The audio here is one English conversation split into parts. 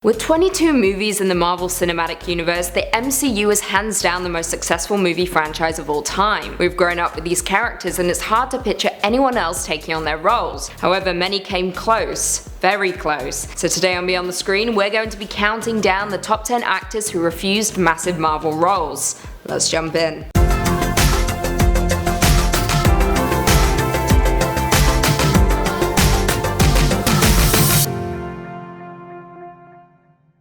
With 22 movies in the Marvel Cinematic Universe, the MCU is hands down the most successful movie franchise of all time. We've grown up with these characters and it's hard to picture anyone else taking on their roles. However, many came close. Very close. So today on Beyond the Screen, we're going to be counting down the top 10 actors who refused massive Marvel roles. Let's jump in.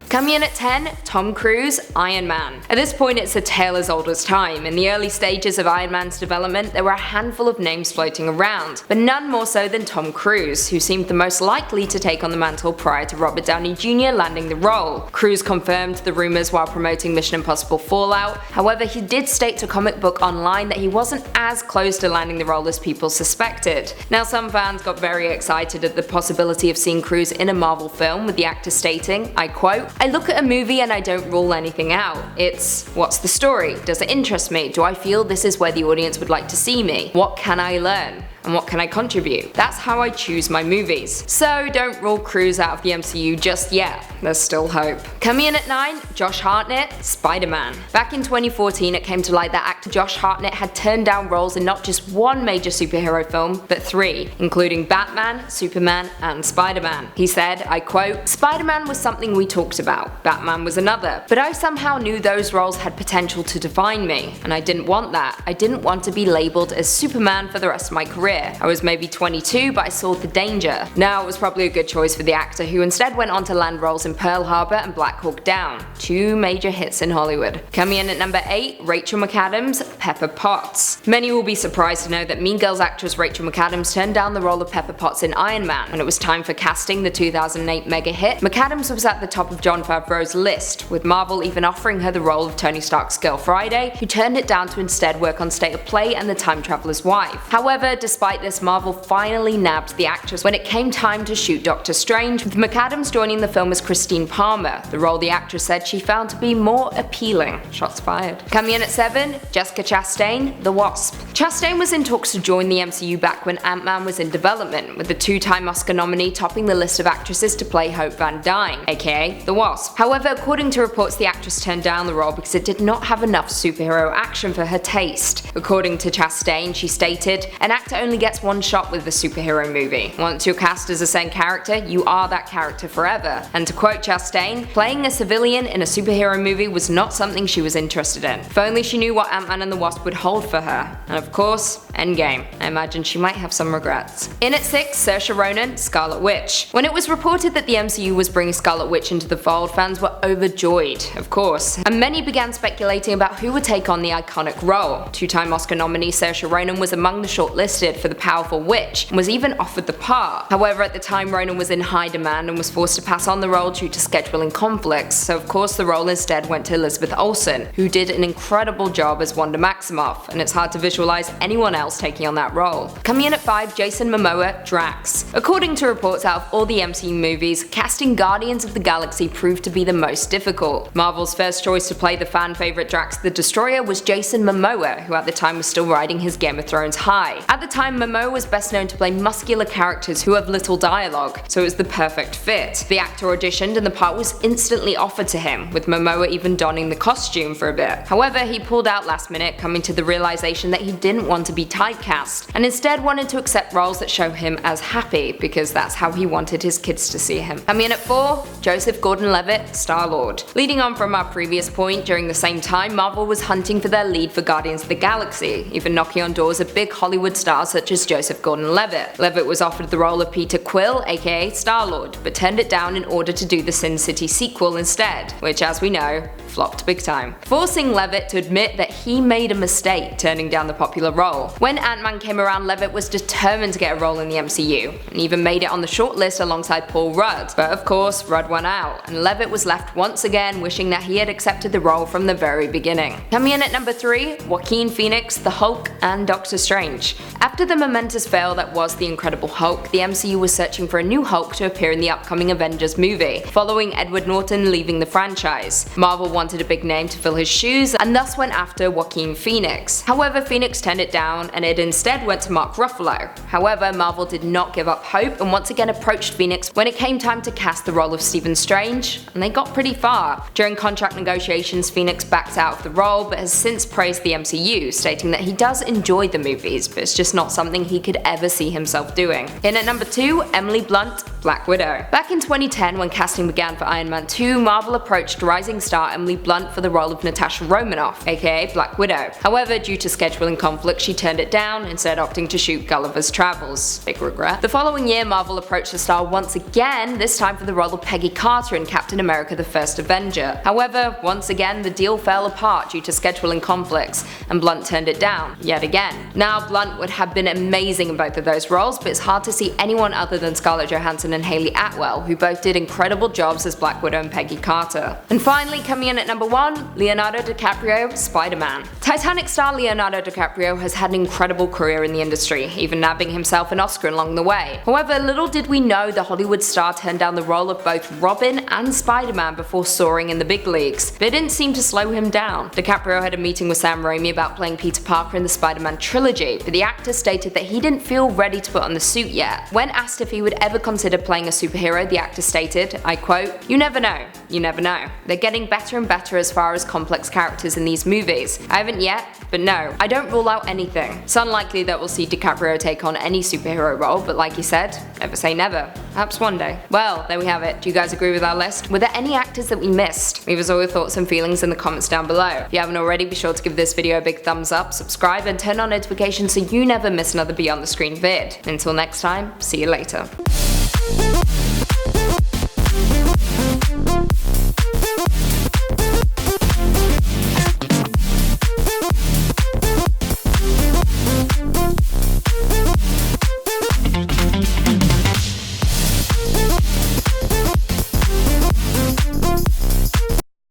Coming in at 10, Tom Cruise, Iron Man. At this point it's a tale as old as time. In the early stages of Iron Man's development, there were a handful of names floating around, but none more so than Tom Cruise, who seemed the most likely to take on the mantle prior to Robert Downey Jr. landing the role. Cruise confirmed the rumors while promoting Mission Impossible Fallout. However, he did state to Comic Book Online that he wasn't as close to landing the role as people suspected. Now, some fans got very excited at the possibility of seeing Cruise in a Marvel film, with the actor stating, I quote, "I look at a movie and I don't rule anything out. It's, what's the story? Does it interest me? Do I feel this is where the audience would like to see me? What can I learn? And what can I contribute? That's how I choose my movies." So don't rule Cruise out of the MCU just yet. There's still hope. Coming in at 9, Josh Hartnett, Spider-Man. Back in 2014, it came to light that actor Josh Hartnett had turned down roles in not just one major superhero film, but 3, including Batman, Superman, and Spider-Man. He said, I quote, "Spider-Man was something we talked about. Batman was another. But I somehow knew those roles had potential to define me, and I didn't want that. I didn't want to be labeled as Superman for the rest of my career. I was maybe 22, but I saw the danger." Now, it was probably a good choice for the actor, who instead went on to land roles in Pearl Harbor and Black Hawk Down, 2 major hits in Hollywood. Coming in at number 8, Rachel McAdams, Pepper Potts. Many will be surprised to know that Mean Girls actress Rachel McAdams turned down the role of Pepper Potts in Iron Man. When it was time for casting the 2008 mega hit, McAdams was at the top of Jon Favreau's list, with Marvel even offering her the role of Tony Stark's girl Friday, who turned it down to instead work on State of Play and The Time Traveler's Wife. However, despite this, Marvel finally nabbed the actress when it came time to shoot Doctor Strange, with McAdams joining the film as Christine Palmer, the role the actress said she found to be more appealing. Shots fired. Coming in at 7, Jessica Chastain, The Wasp. Chastain was in talks to join the MCU back when Ant-Man was in development, with the 2-time Oscar nominee topping the list of actresses to play Hope Van Dyne, aka The Wasp. However, according to reports, the actress turned down the role because it did not have enough superhero action for her taste. According to Chastain, she stated, "An actor only gets one shot with a superhero movie. Once you're cast as a certain character, you are that character forever." And to quote Chastain, "Playing a civilian in a superhero movie was not something she was interested in. If only she knew what Ant-Man and the Wasp would hold for her." And of course, Endgame. I imagine she might have some regrets. In at 6, Saoirse Ronan, Scarlet Witch. When it was reported that the MCU was bringing Scarlet Witch into the fold, fans were overjoyed, of course, and many began speculating about who would take on the iconic role. 2-time Oscar nominee Saoirse Ronan was among the shortlisted for the powerful Witch, and was even offered the part. However, at the time, Ronan was in high demand and was forced to pass on the role due to scheduling conflicts, so of course the role instead went to Elizabeth Olsen, who did an incredible job as Wanda Maximoff, and it's hard to visualize anyone else taking on that role. Coming in at 5, Jason Momoa, Drax. According to reports, out of all the MCU movies, casting Guardians of the Galaxy proved to be the most difficult. Marvel's first choice to play the fan favorite Drax the Destroyer was Jason Momoa, who at the time was still riding his Game of Thrones high. At the time, Momoa was best known to play muscular characters who have little dialogue, so it was the perfect fit. The actor auditioned and the part was instantly offered to him, with Momoa even donning the costume for a bit. However, he pulled out last minute, coming to the realization that he didn't want to be typecast, and instead wanted to accept roles that show him as happy, because that's how he wanted his kids to see him. Coming in at 4, Joseph Gordon-Levitt, Star-Lord. Leading on from our previous point, during the same time, Marvel was hunting for their lead for Guardians of the Galaxy, even knocking on doors of big Hollywood stars such as Joseph Gordon-Levitt. Levitt was offered the role of Peter Quill, aka Star-Lord, but turned it down in order to do the Sin City sequel instead, which, as we know, flopped big time, forcing Levitt to admit that he made a mistake turning down the popular role. When Ant-Man came around, Levitt was determined to get a role in the MCU, and even made it on the short list alongside Paul Rudd. But of course, Rudd won out, and Levitt was left once again wishing that he had accepted the role from the very beginning. Coming in at number 3, Joaquin Phoenix, The Hulk, and Doctor Strange. After the momentous fail that was The Incredible Hulk, the MCU was searching for a new Hulk to appear in the upcoming Avengers movie, following Edward Norton leaving the franchise. Marvel wanted a big name to fill his shoes, and thus went after Joaquin Phoenix. However, Phoenix turned it down, and it instead went to Mark Ruffalo. However, Marvel did not give up hope, and once again approached Phoenix when it came time to cast the role of Stephen Strange, and they got pretty far. During contract negotiations, Phoenix backed out of the role, but has since praised the MCU, stating that he does enjoy the movies, but it's just not something he could ever see himself doing. In at number 2, Emily Blunt, Black Widow. Back in 2010, when casting began for Iron Man 2, Marvel approached rising star Emily Blunt for the role of Natasha Romanoff, aka Black Widow. However, due to scheduling conflicts, she turned it down, instead opting to shoot Gulliver's Travels. Big regret. The following year, Marvel approached the star once again, this time for the role of Peggy Carter in Captain America: The First Avenger. However, once again, the deal fell apart due to scheduling conflicts, and Blunt turned it down, yet again. Now, Blunt would have been amazing in both of those roles, but it's hard to see anyone other than Scarlett Johansson and Hayley Atwell, who both did incredible jobs as Black Widow and Peggy Carter. And finally, coming in at number 1, Leonardo DiCaprio, Spider-Man. Titanic star Leonardo DiCaprio has had an incredible career in the industry, even nabbing himself an Oscar along the way. However, little did we know the Hollywood star turned down the role of both Robin and Spider-Man before soaring in the big leagues, but it didn't seem to slow him down. DiCaprio had a meeting with Sam Raimi about playing Peter Parker in the Spider-Man trilogy, but the actor stated that he didn't feel ready to put on the suit yet. When asked if he would ever consider playing a superhero, the actor stated, I quote, "You never know. You never know. They're getting better and better as far as complex characters in these movies. I haven't yet, but no, I don't rule out anything. It's unlikely that we'll see DiCaprio take on any superhero role, but like you said, never say never. Perhaps one day." Well, there we have it. Do you guys agree with our list? Were there any actors that we missed? Leave us all your thoughts and feelings in the comments down below. If you haven't already, be sure to give this video a big thumbs up, subscribe, and turn on notifications so you never miss another Beyond the Screen vid. Until next time, see you later.